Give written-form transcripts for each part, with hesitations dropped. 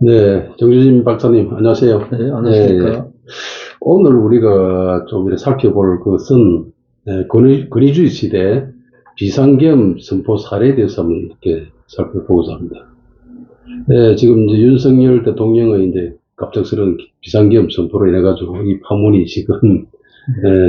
네, 정유진 박사님, 안녕하세요. 네, 안녕하십니까. 오늘 우리가 좀 이렇게 살펴볼 것은, 권위주의 시대 비상계엄 선포 사례에 대해서 한번 이렇게 살펴보고자 합니다. 지금 이제 윤석열 대통령의 이제 갑작스러운 비상계엄 선포로 인해가지고 이 파문이 지금,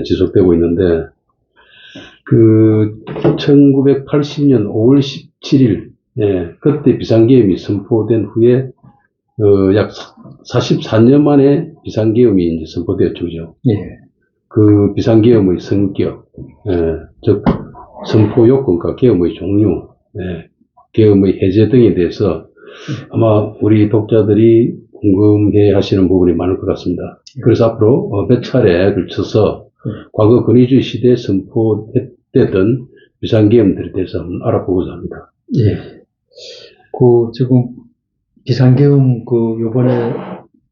지속되고 있는데, 1980년 5월 17일, 그때 비상계엄이 선포된 후에 약 44년 만에 비상계엄이 이제 선포되었죠. 예. 그 비상계엄의 성격, 즉, 선포 요건과 계엄의 종류, 계엄의 해제 등에 대해서 아마 우리 독자들이 궁금해 하시는 부분이 많을 것 같습니다. 그래서 앞으로 몇 차례에 걸쳐서 과거 권위주의 시대에 선포되던 비상계엄들에 대해서 한번 알아보고자 합니다. 예. 지금 비상계엄 요번에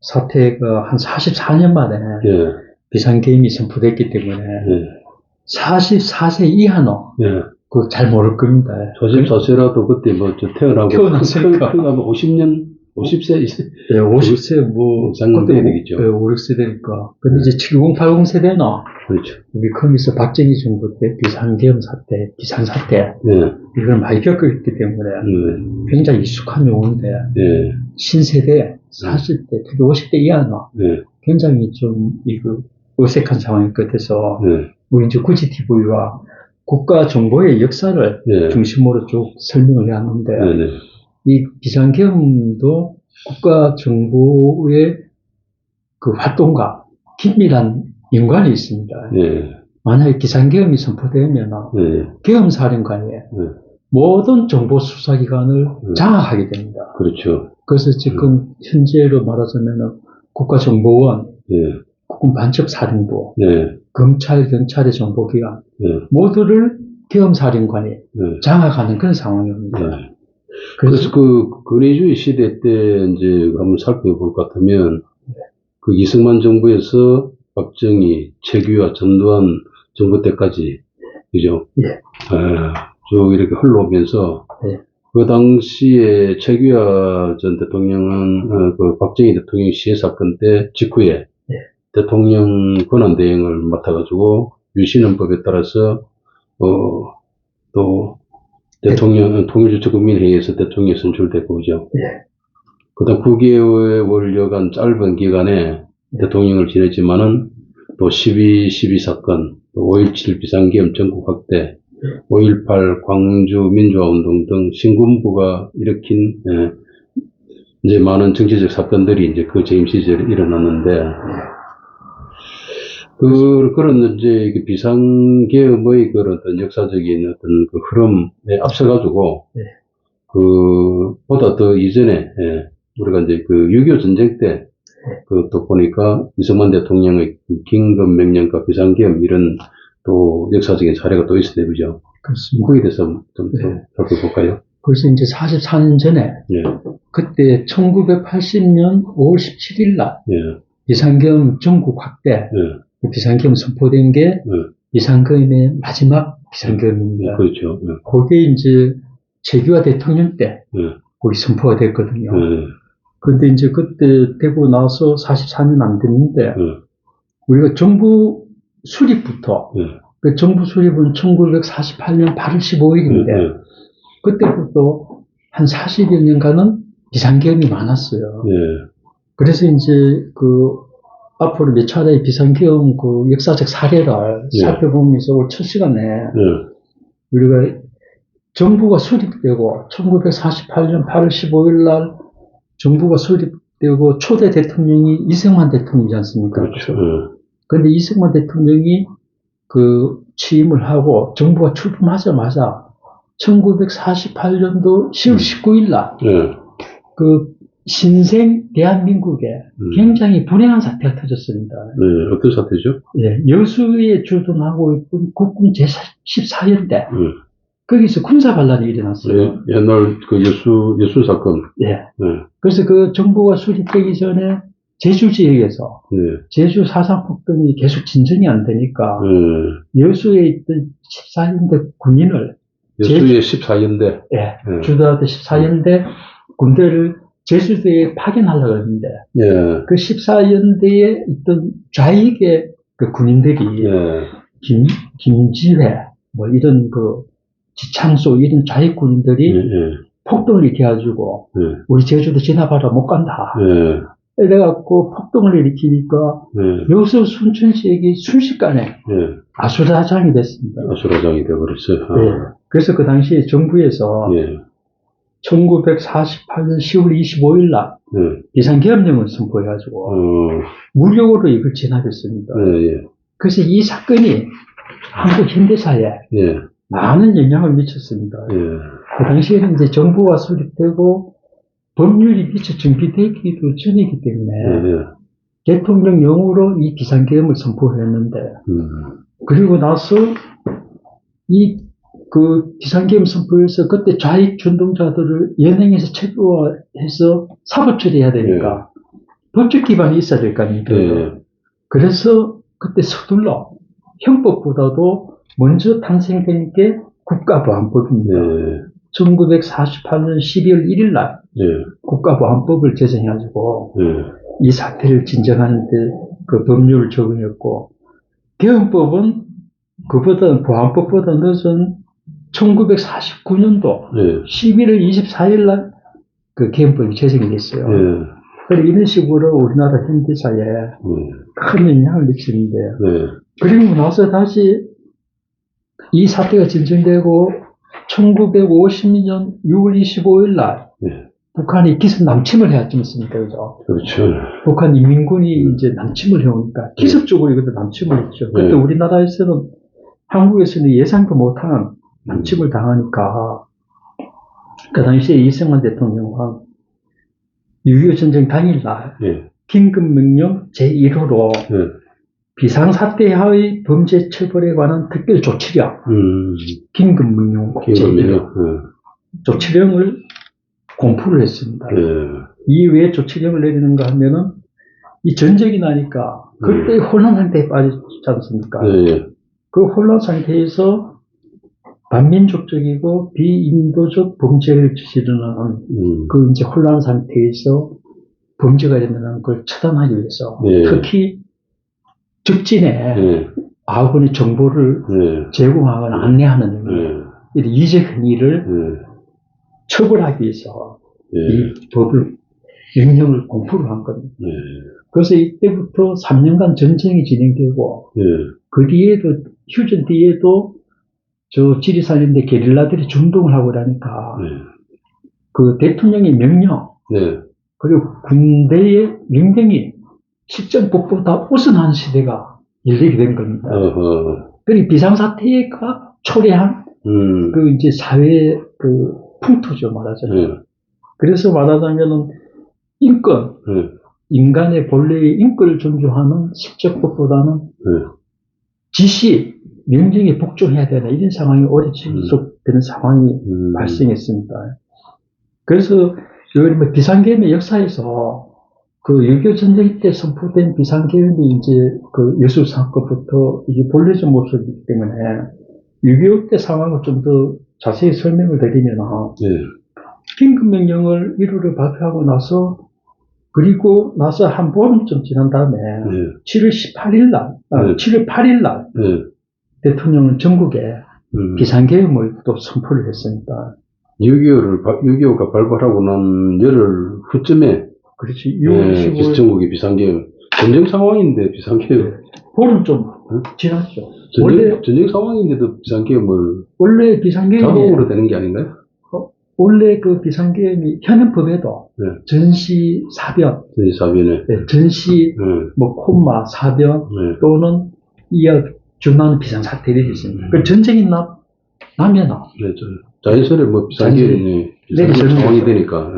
사태가 한 44년 만에 예, 비상계엄이 선포됐기 때문에 44세 이하는 잘 모를 겁니다. 44세라도 그때 태어나고 태어났으니까. 50세 예, 50세 장돼야 되겠죠. 5, 6세 되니까. 근데 이제 70, 80 세대는 그렇죠. 우리 거기서 박정희 정부 때 비상계엄 사태, 비상사태 이걸 많이 겪었기 때문에 굉장히 익숙한 용어인데 신세대 40대, 특히 50대 이하는 굉장히 좀 어색한 상황일 것 같아서 우리 이제 구지 TV와 국가 정보의 역사를 중심으로 쭉 설명을 해야 하는데 이 비상계엄도 국가 정보의 그 활동과 긴밀한 연관이 있습니다. 만약에 비상계엄이 선포되면 계엄사령관이 모든 정보 수사기관을 장악하게 됩니다. 그렇죠. 그래서 지금 현재로 말하자면 국가정보원, 국군반척사령부, 검찰, 경찰의 정보기관 모두를 계엄사령관이 장악하는 그런 상황입니다. 그래서 권위주의 시대 때 이제 한번 살펴볼 것 같으면 그 이승만 정부에서 박정희, 최규하, 전두환 정부 때까지 그죠? 쭉 이렇게 흘러오면서 그 당시에 최규하 전 대통령은 그 박정희 대통령 시해 사건 때 직후에 대통령 권한대행을 맡아가지고 유신헌법에 따라서 또 대통령 통일주체국민회의에서 대통령이 선출됐고 그죠? 그다음 9개월여간 짧은 기간에 대통령을 지냈지만은 또 12.12 사건, 또 5.17 비상계엄 전국 확대, 5.18 광주 민주화운동 등 신군부가 일으킨 이제 많은 정치적 사건들이 이제 그 재임 시절에 일어났는데 그런 이제 비상계엄의 그런 어떤 역사적인 어떤 그 흐름에 앞서가지고 보다 더 이전에 우리가 이제 6.25 전쟁 때 또 보니까 이승만 대통령의 긴급 명령과 비상계엄 이런 또 역사적인 사례가 또 있어요, 그죠? 그렇습니다. 거기에 대해서 좀 더 살펴볼까요? 그래서 이제 44년 전에 그때 1980년 5월 17일 날 비상계엄 전국 확대 비상계엄 선포된 게 비상계엄의 마지막 비상계엄입니다. 그렇죠. 그게 이제 최규하 대통령 때 거기 선포가 됐거든요. 그런데 이제 그때 되고 나서 44년 안 됐는데 우리가 정부 수립부터 그 정부 수립은 1948년 8월 15일인데 그때부터 한 40여 년간은 비상계엄이 많았어요. 그래서 이제 앞으로 몇 차례의 비상계엄 역사적 사례를 살펴보면서 오늘 첫 시간에 우리가 정부가 수립되고 1948년 8월 15일 날 정부가 수립되고 초대 대통령이 이승만 대통령이지 않습니까? 그렇죠. 그런데 이승만 대통령이 취임을 하고 정부가 출범하자마자 1948년도 10월 19일 날 신생 대한민국에 굉장히 불행한 사태가 터졌습니다. 어떤 사태죠? 여수에 주둔하고 있던 국군 제14연대 거기서 군사반란이 일어났어요. 옛날 여수 사건. 그래서 정부가 수립되기 전에 제주 지역에서 제주 사상폭동이 계속 진전이 안 되니까 여수에 있던 14연대 군인을 여수의 14연대 주둔하던 14연대 군대를 제주도에 파견하려고 했는데, 예, 그 14연대에 있던 좌익의 그 군인들이, 예, 김지회, 뭐 이런 그, 지창소, 이런 좌익 예, 군인들이 예, 폭동을 일으켜가지고, 예, 우리 제주도 지나봐라 못 간다. 예, 이래갖고 폭동을 일으키니까, 예, 여수 순천 지역이 순식간에 예. 아수라장이 됐습니다. 아수라장이 되어버렸어요. 아, 네. 그래서 그 당시에 정부에서 예, 1948년 10월 25일 날 예, 비상계엄령을 선포해가지고 무력으로 이걸 진압했습니다. 예, 예, 그래서 이 사건이 한국 현대사에 예, 많은 영향을 미쳤습니다. 예, 그 당시에는 이제 정부가 수립되고 법률이 미처 정비되기도 전이기 때문에 예, 대통령령으로 이 비상계엄을 선포했는데 그리고 나서 이 그 비상계엄 선포에서 그때 좌익 준동자들을 연행해서 체포해서 사법 처리해야 되니까 법적 기반이 있어야 될 거 아닙니까? 예, 그래서 그때 서둘러 형법보다도 먼저 탄생된 게 국가보안법입니다. 예, 1948년 12월 1일 날 예, 국가보안법을 제정해가지고 예, 이 사태를 진정하는데 그 법률을 적용했고 계엄법은 그보다 보안법보다 늦은 1949년도 예, 11월 24일 날 그 계엄법이 제정이 됐어요. 예, 그래서 이런 식으로 우리나라 현대사에 큰 영향을 미치는데 예, 그리고 나서 다시 이 사태가 진정되고 1950년 6월 25일 날 예. 북한이 기습 남침을 해왔지 않습니까? 그죠? 그렇죠. 북한 인민군이 이제 남침을 해오니까 기습적으로 이것도 남침을 했죠. 그때 우리나라에서는 한국에서는 예상도 못한 남침을 당하니까 그 당시에 이승만 대통령은 6.25 전쟁 당일날 예, 긴급명령 제1호로 예, 비상사태하의 범죄 처벌에 관한 특별 조치령 긴급명령 기금이요. 조치령을 공포를 했습니다. 예, 이 왜 조치령을 내리는가 하면은 이 전쟁이 나니까 그때 혼란 상태에 빠졌지 않습니까? 예, 그 혼란 상태에서 반민족적이고 비인도적 범죄를 저지르는 그 이제 혼란 상태에서 범죄가 일어나는 걸 차단하기 위해서 특히 적진에 아군의 정보를 제공하거나 안내하는 이런 이적 행위를 처벌하기 위해서 이 법을 명령을 공포를 한 겁니다. 그래서 이때부터 3년간 전쟁이 진행되고 그 뒤에도 휴전 뒤에도 저 지리산인데 게릴라들이 준동을 하고 그러니까 그 대통령의 명령 그리고 군대의 명령이 실전법보다 우선한 시대가 열리게 된 겁니다. 그리고 비상사태가 초래한 그 이제 사회 그 풍토죠 말하자면. 그래서 말하자면은 인권, 인간의 본래의 인권을 존중하는 실적법보다는 지시, 명령에 복종해야 되나 이런 상황이 오래 지속되는 상황이 발생했습니다. 그래서 뭐 비상계엄의 역사에서 그 6.25 전쟁 때 선포된 비상계엄이 이제 그 여수 사건부터 이게 본래적 모습이기 때문에 6.25 때 상황을 좀 더 자세히 설명을 드리면 긴급명령을 1호를 발표하고 나서 그리고 나서 한 보름쯤 지난 다음에 7월 18일 날, 7월 8일 날 대통령은 전국에 비상계엄을 또 선포를 했습니다. 6.25가 발발하고 난 열흘 후쯤에 그렇지. 6월 15일 전국이 비상계엄 전쟁 상황인데 비상계엄 보름 좀 지났죠. 전쟁 상황인데도 비상계엄을 원래 비상계엄이 자동으로 되는 게 아닌가요? 원래 그 비상계엄이 현행법에도 전시 사변, 전시 뭐 콤마 사변 또는 이어 준하는 비상사태들이 있습니다. 그 전쟁이 나면 자연스레 뭐 비상계엄이 상황이 되니까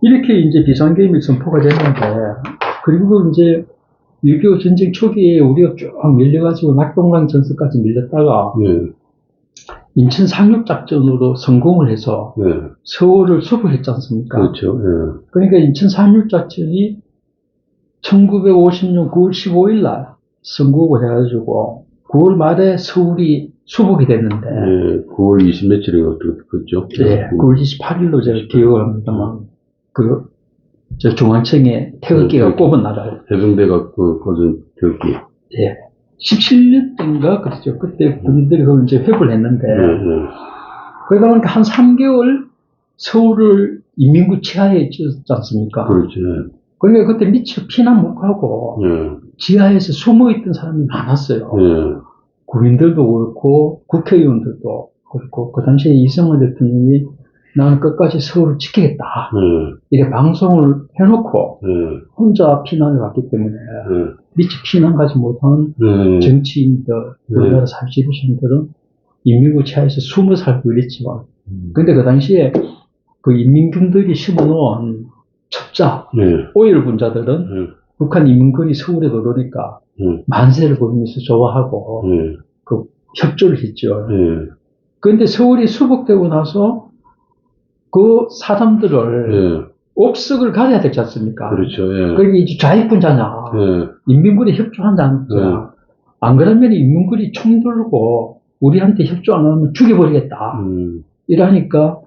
이렇게 이제 비상계엄이 선포가 됐는데 그리고 이제 6.25 전쟁 초기에 우리가 쭉 밀려가지고 낙동강 전선까지 밀렸다가 인천 상륙작전으로 성공을 해서 서울을 수복했지 않습니까? 그렇죠. 그러니까 인천 상륙작전이 1950년 9월 15일 날 성공을 해가지고 9월 말에 서울이 수복이 됐는데, 예, 9월 20 며칠에 어떻게 그랬죠? 예, 9월 28일로 제가 기억을 합니다만, 저 중앙청에 태극기가 꼽은 날을. 해병대가 꽂은 태극기. 예. 17년 때인가, 그렇죠. 그때 군인들이 그걸 이제 회부를 했는데, 그러다 보니까 한 3개월 서울을 인민군 치하에 있지 않습니까? 그렇죠. 그러니까 그때 미처 피난 못 가고, 지하에서 숨어 있던 사람이 많았어요. 국민들도 그렇고, 국회의원들도 그렇고, 그 당시에 이승만 대통령이 나는 끝까지 서울을 지키겠다. 이렇게 방송을 해놓고, 혼자 피난을 갔기 때문에, 미처 피난 가지 못한 정치인들, 우리나라 사회지도자들은 인민군 치하에서 숨어 살고 이랬지만, 근데 그 당시에 그 인민군들이 심어놓은 첩자, 오일 군자들은 북한 인민군이 서울에 들어오니까 만세를 보면서 좋아하고 그 협조를 했죠. 그런데 서울이 수복되고 나서 그 사람들을 옥석을 가져야 되지 않습니까? 그렇죠. 그게 이제 좌익군자냐, 인민군이 협조한지 안 하냐. 안 그러면 인민군이 총 들고 우리한테 협조 안 하면 죽여버리겠다. 이러니까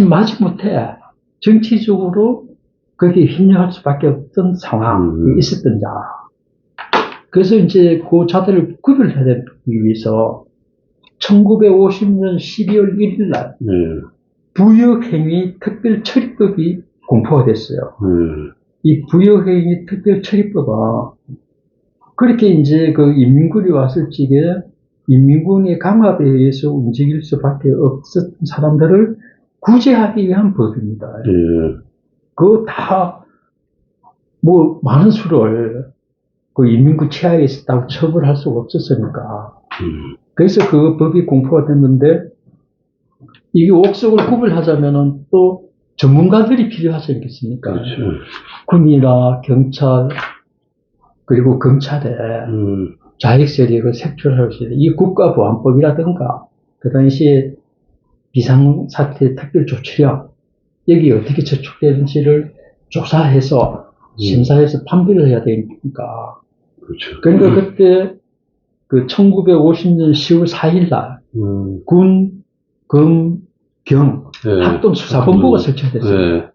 마지 못해 정치적으로 거기에 협력할 수밖에 없던 상황이 있었던 자. 그래서 이제 그 자들을 구별해야 되기 위해서 1950년 12월 1일 날 부역행위 특별처리법이 공포가 됐어요. 이 부역행위 특별처리법은 그렇게 이제 그 인민군이 왔을 적에 인민군의 강압에 의해서 움직일 수밖에 없었던 사람들을 구제하기 위한 법입니다. 그거 다, 많은 수를 그 인민군 치하에 있었다고 처벌할 수가 없었으니까. 그래서 그 법이 공포가 됐는데, 이게 옥석을 구별하자면은 또 전문가들이 필요하지 않겠습니까? 그렇죠. 군이나 경찰, 그리고 검찰에 좌익 세력을 색출할 수 있는 이 국가보안법이라든가, 그 당시에 비상사태 특별조치령, 여기 어떻게 저축되는지를 조사해서 심사해서 판별을 해야 되니까. 그렇죠. 그러니까 그때 그 1950년 10월 4일 날 군, 검, 경 합동수사본부가 설치됐어요.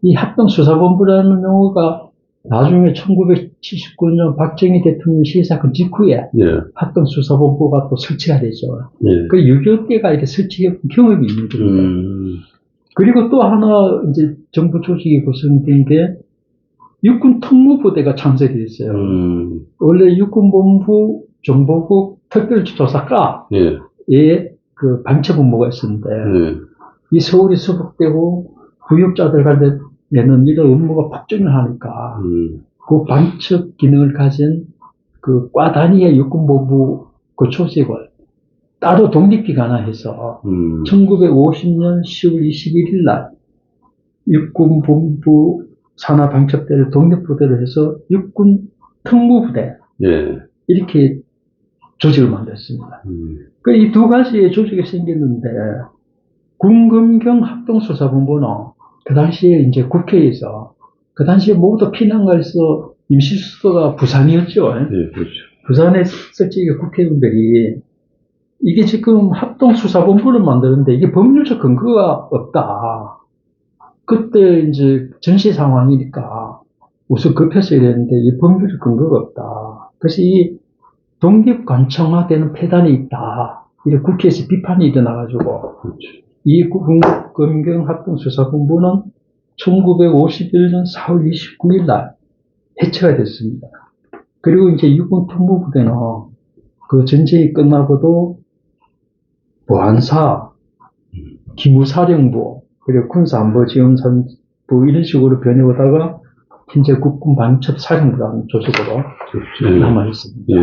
이 합동수사본부라는 용어가 나중에 1979년 박정희 대통령 시사건 직후에 합동수사본부가 또 설치가 되죠. 그 6.25 때가 이렇게 설치해 본 경험이 있는 겁니다. 그리고 또 하나 이제 정부 조직이 구성된 게 육군 특무부대가 창설이 됐어요. 원래 육군본부 정보국 특별조사과에 그 반처본부가 있었는데 이 서울이 수복되고 부역자들 간에는 이런 업무가 폭증을 하니까 그 반첩 기능을 가진 그 과 단위의 육군본부 그 조직을 따로 독립기관화해서 1950년 10월 21일 날 육군본부 산하방첩대를 독립부대로 해서 육군 특무부대 이렇게 조직을 만들었습니다. 이 두 가지의 조직이 생겼는데 군검경 합동수사본부는 그 당시에 이제 국회에서 그 당시에 모두 피난가에서 임시수도가 부산이었죠. 그렇죠. 부산에 설치게 국회의원들이 이게 지금 합동수사본부를 만드는데 이게 법률적 근거가 없다. 그때 이제 전시 상황이니까 우선 급했어야 되는데 이 법률적 근거가 없다. 그래서 이 독립관청화되는 폐단이 있다. 이렇게 국회에서 비판이 일어나가지고 그렇죠. 이 군검경합동수사본부는 1951년 4월 29일 날 해체가 됐습니다. 그리고 이제 육군특무부대는 그 전쟁이 끝나고도 보안사, 기무사령부, 그리고 군사안보지원사부 이런 식으로 변해오다가 현재 국군반첩사령부라는 조직으로 남아있습니다.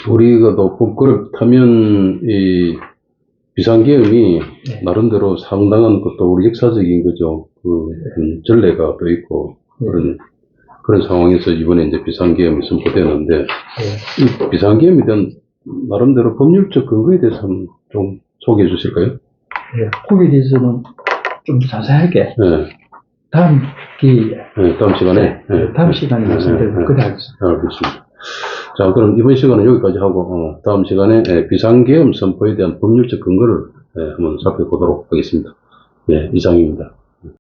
우리가 높은 그렇다면 이 비상계엄이 나름대로 상당한 것도 우리 역사적인 거죠. 전례가 또 있고 그런 상황에서 이번에 이제 비상계엄이 선포되는데 이 비상계엄에 대한 나름대로 법률적 근거에 대해서 좀 소개해 주실까요? 거기에 대해서는 좀 자세하게 다음 기회에, 다음 시간에. 다음 시간에 말씀드리도록 그래 하겠습니다. 알겠습니다. 자, 그럼 이번 시간은 여기까지 하고, 다음 시간에 비상계엄 선포에 대한 법률적 근거를 한번 살펴보도록 하겠습니다. 네, 이상입니다.